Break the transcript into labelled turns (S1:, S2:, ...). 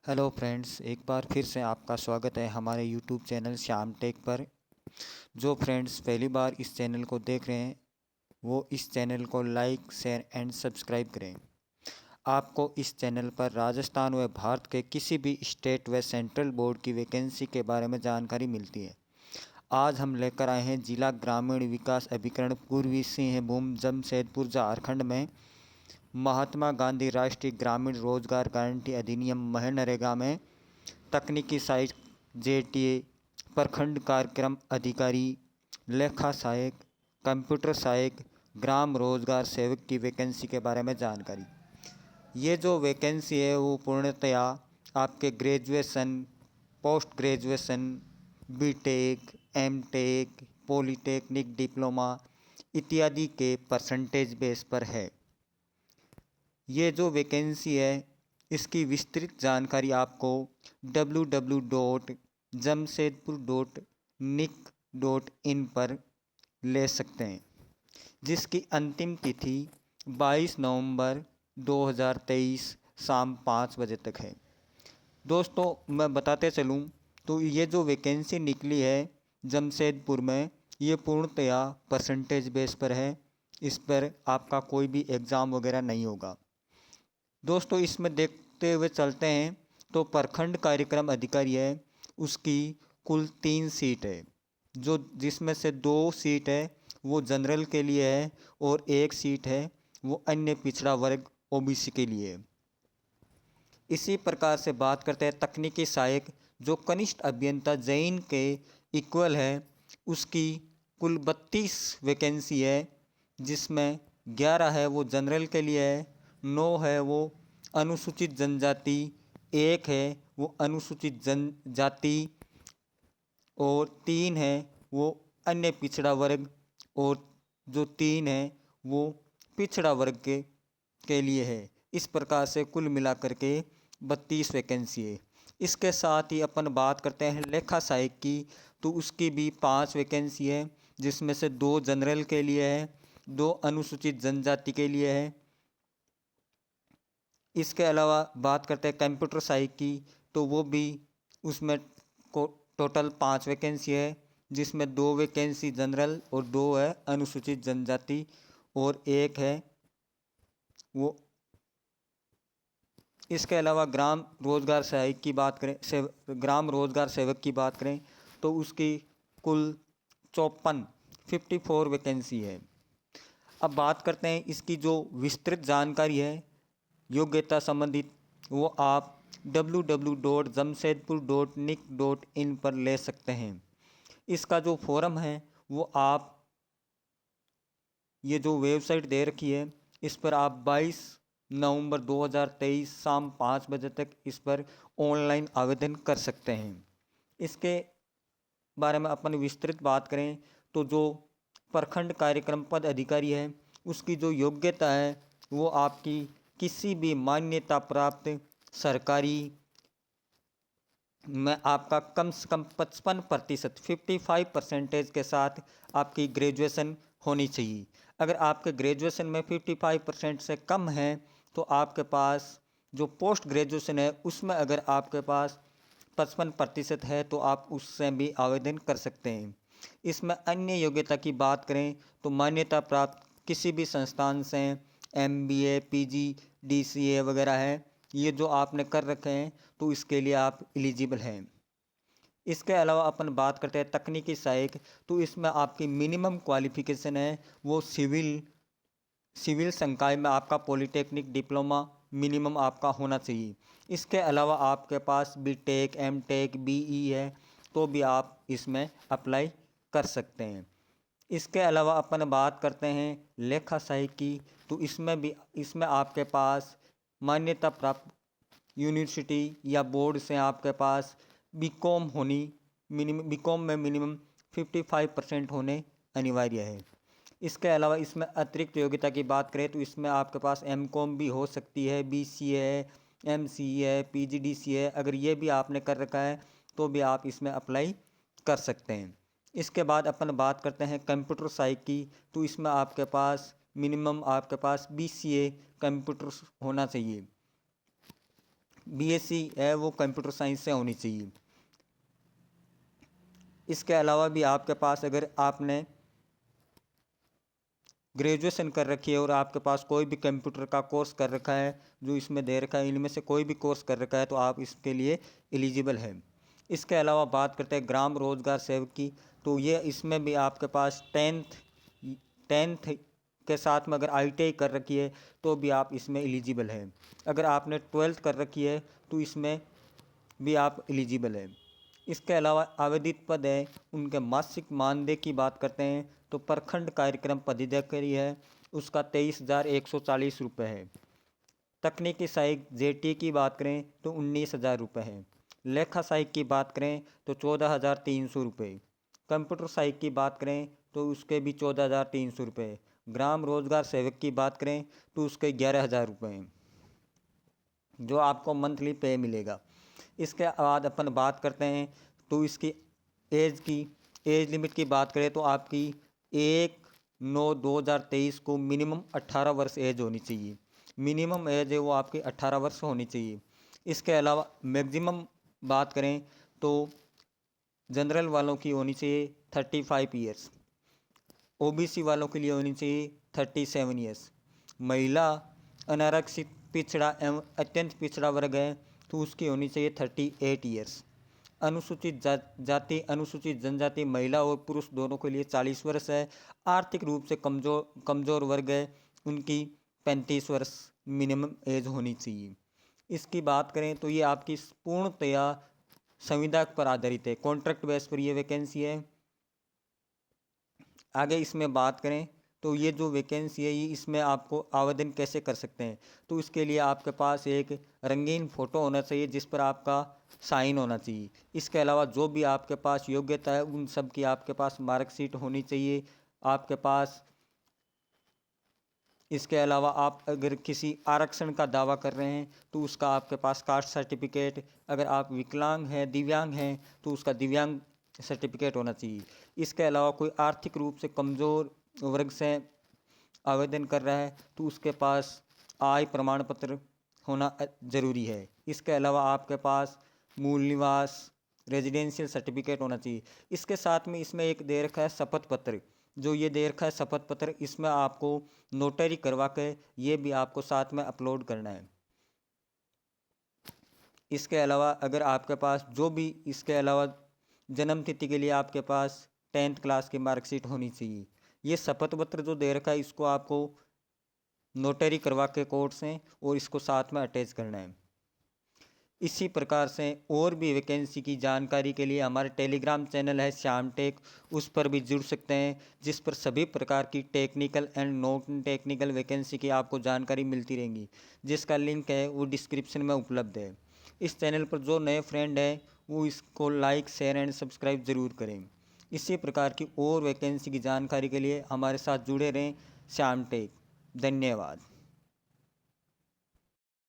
S1: Hello friends, एक बार फिर से आपका स्वागत है हमारे यूट्यूब चैनल श्याम टेक पर। जो फ्रेंड्स पहली बार इस चैनल को देख रहे हैं वो इस चैनल को लाइक शेयर एंड सब्सक्राइब करें। आपको इस चैनल पर राजस्थान व भारत के किसी भी स्टेट व सेंट्रल बोर्ड की वैकेंसी के बारे में जानकारी मिलती है। आज हम लेकर आए हैं जिला ग्रामीण विकास अभिकरण पूर्वी सिंहभूम जमशेदपुर झारखंड में महात्मा गांधी राष्ट्रीय ग्रामीण रोजगार गारंटी अधिनियम मनरेगा में तकनीकी सहायक जेटीए प्रखंड कार्यक्रम अधिकारी लेखा सहायक कंप्यूटर सहायक ग्राम रोजगार सेवक की वैकेंसी के बारे में जानकारी। ये जो वैकेंसी है वो पूर्णतया आपके graduation, post graduation, BTech, MTech, polytechnic diploma इत्यादि के परसेंटेज बेस पर है। ये जो वैकेंसी है इसकी विस्तृत जानकारी आपको www.jamshedpur.nic.in पर ले सकते हैं, जिसकी अंतिम तिथि 22 नवंबर 2023 शाम 5 बजे तक है। दोस्तों मैं बताते चलूँ तो ये जो वैकेंसी निकली है जमशेदपुर में, ये पूर्णतया परसेंटेज बेस पर है। इस पर आपका कोई भी एग्ज़ाम वगैरह नहीं होगा। दोस्तों इसमें देखते हुए चलते हैं तो प्रखंड कार्यक्रम अधिकारी है उसकी कुल 3 सीट है, जो जिसमें से 2 सीट है वो जनरल के लिए है और 1 सीट है वो अन्य पिछड़ा वर्ग ओबीसी के लिए है। इसी प्रकार से बात करते हैं तकनीकी सहायक, जो कनिष्ठ अभियंता जैन के इक्वल है, उसकी कुल 32 वैकेंसी है, जिसमें 11 है वो जनरल के लिए है, 9 है वो अनुसूचित जनजाति, 1 है वो अनुसूचित जनजाति और 3 है वो अन्य पिछड़ा वर्ग और जो 3 है वो पिछड़ा वर्ग के लिए है। इस प्रकार से कुल मिलाकर के 32 वैकेंसी है। इसके साथ ही अपन बात करते हैं लेखा सहायक की, तो उसकी भी 5 वैकेंसी है, जिसमें से 2 जनरल के लिए है, 2 अनुसूचित जनजाति के लिए है। इसके अलावा बात करते हैं कंप्यूटर सहायक की, तो वो भी उसमें को टोटल 5 वैकेंसी है, जिसमें 2 वैकेंसी जनरल और 2 है अनुसूचित जनजाति और 1 है वो। इसके अलावा ग्राम रोजगार सहायक की बात करें, ग्राम रोजगार सेवक की बात करें तो उसकी कुल 54 वैकेंसी है। अब बात करते हैं इसकी जो विस्तृत जानकारी है योग्यता संबंधित, वो आप www.jamshedpur.nic.in पर ले सकते हैं। इसका जो फॉर्म है वो आप ये जो वेबसाइट दे रखी है इस पर आप 22 नवंबर 2023 शाम 5 बजे तक इस पर ऑनलाइन आवेदन कर सकते हैं। इसके बारे में अपन विस्तृत बात करें तो जो प्रखंड कार्यक्रम पद अधिकारी है उसकी जो योग्यता है वो आपकी किसी भी मान्यता प्राप्त सरकारी में आपका कम से कम 55% 55% के साथ आपकी ग्रेजुएशन होनी चाहिए। अगर आपके ग्रेजुएशन में 55% से कम है तो आपके पास जो पोस्ट ग्रेजुएशन है उसमें अगर आपके पास 55% है तो आप उससे भी आवेदन कर सकते हैं। इसमें अन्य योग्यता की बात करें तो मान्यता प्राप्त किसी भी संस्थान से MBA, PG, DCA वगैरह है, ये जो आपने कर रखे हैं तो इसके लिए आप एलिजिबल हैं। इसके अलावा अपन बात करते हैं तकनीकी सहायक, तो इसमें आपकी मिनिमम क्वालिफिकेशन है वो सिविल संकाय में आपका पॉलीटेक्निक डिप्लोमा मिनिमम आपका होना चाहिए। इसके अलावा आपके पास बीटेक, एमटेक, BE है तो भी आप इसमें अप्लाई कर सकते हैं। इसके अलावा अपन बात करते हैं लेखा सहायक की, तो इसमें आपके पास मान्यता प्राप्त यूनिवर्सिटी या बोर्ड से आपके पास बीकॉम में मिनिमम 55% होने अनिवार्य है। इसके अलावा इसमें अतिरिक्त योग्यता की बात करें तो इसमें आपके पास MCOM भी हो सकती है, BCA है, MCE है, PGDC है। अगर ये भी आपने कर रखा है तो भी आप इसमें अप्लाई कर सकते हैं। इसके बाद अपन बात करते हैं कंप्यूटर सहायक की, तो इसमें आपके पास मिनिमम आपके पास BCA कंप्यूटर होना चाहिए। बीएससी है वो कंप्यूटर साइंस से होनी चाहिए। इसके अलावा भी आपके पास अगर आपने ग्रेजुएशन कर रखी है और आपके पास कोई भी कंप्यूटर का कोर्स कर रखा है जो इसमें दे रखा है, इनमें से कोई भी कोर्स कर रखा है तो आप इसके लिए एलिजिबल है। इसके अलावा बात करते हैं ग्राम रोजगार सेवक की, तो ये इसमें भी आपके पास टेंथ के साथ में अगर ITI कर रखी है तो भी आप इसमें एलिजिबल है। अगर आपने 12th कर रखी है तो इसमें भी आप एलिजिबल है। इसके अलावा आवेदित पद है, उनके मासिक मानदेय की बात करते हैं तो प्रखंड कार्यक्रम पदाधिकारी है उसका 23,140 रुपये है। तकनीकी सहायक JT की बात करें तो 19,000 रुपये है। लेखा सहायक की बात करें तो 14,300 रुपये। कंप्यूटर सहायक की बात करें तो उसके भी 14,300 रुपये। ग्राम रोजगार सेवक की बात करें तो उसके 11,000 रुपये हैं जो आपको मंथली पे मिलेगा। इसके बाद अपन बात करते हैं तो इसकी एज लिमिट की बात करें तो आपकी 1/9/2023 को मिनिमम 18 वर्ष एज होनी चाहिए। मिनिमम एज है वो आपकी 18 वर्ष होनी चाहिए। इसके अलावा मैक्सिमम बात करें तो जनरल वालों की होनी चाहिए 35 ईयर्स, OBC वालों के लिए होनी चाहिए 37 ईयर्स। महिला अनारक्षित पिछड़ा एवं अत्यंत पिछड़ा वर्ग है तो उसकी होनी चाहिए 38 ईयर्स। अनुसूचित जाति अनुसूचित जनजाति महिला और पुरुष दोनों के लिए 40 वर्ष है। आर्थिक रूप से कमज़ोर वर्ग है उनकी 35 वर्ष मिनिमम एज होनी चाहिए। इसकी बात करें तो ये आपकी पूर्णतया संविदा पर आधारित है, कॉन्ट्रैक्ट बेस पर ये वैकेंसी है। आगे इसमें बात करें तो ये जो वैकेंसी है ये इसमें आपको आवेदन कैसे कर सकते हैं, तो इसके लिए आपके पास एक रंगीन फ़ोटो होना चाहिए जिस पर आपका साइन होना चाहिए। इसके अलावा जो भी आपके पास योग्यता है उन सब की आपके पास मार्कशीट होनी चाहिए आपके पास। इसके अलावा आप अगर किसी आरक्षण का दावा कर रहे हैं तो उसका आपके पास कास्ट सर्टिफिकेट, अगर आप विकलांग हैं दिव्यांग हैं तो उसका दिव्यांग सर्टिफिकेट होना चाहिए। इसके अलावा कोई आर्थिक रूप से कमज़ोर वर्ग से आवेदन कर रहा है तो उसके पास आय प्रमाण पत्र होना ज़रूरी है। इसके अलावा आपके पास मूल निवास रेजिडेंशियल सर्टिफिकेट होना चाहिए। इसके साथ में इसमें एक दे रखा है शपथ पत्र, जो ये दे रखा है शपथ पत्र, इसमें आपको नोटरी करवा के ये भी आपको साथ में अपलोड करना है। इसके अलावा अगर आपके पास जो भी इसके अलावा जन्म तिथि के लिए आपके पास 10th क्लास की मार्कशीट होनी चाहिए। ये शपथ पत्र जो दे रखा है इसको आपको नोटरी करवा के कोर्ट से और इसको साथ में अटैच करना है। इसी प्रकार से और भी वैकेंसी की जानकारी के लिए हमारे टेलीग्राम चैनल है श्याम टेक, उस पर भी जुड़ सकते हैं जिस पर सभी प्रकार की technical and non technical vacancy की आपको जानकारी मिलती रहेंगी, जिसका लिंक है वो डिस्क्रिप्शन में उपलब्ध है। इस चैनल पर जो नए फ्रेंड हैं वो इसको लाइक शेयर एंड सब्सक्राइब ज़रूर करें। इसी प्रकार की और वैकेंसी की जानकारी के लिए हमारे साथ जुड़े रहें। श्याम टेक, धन्यवाद।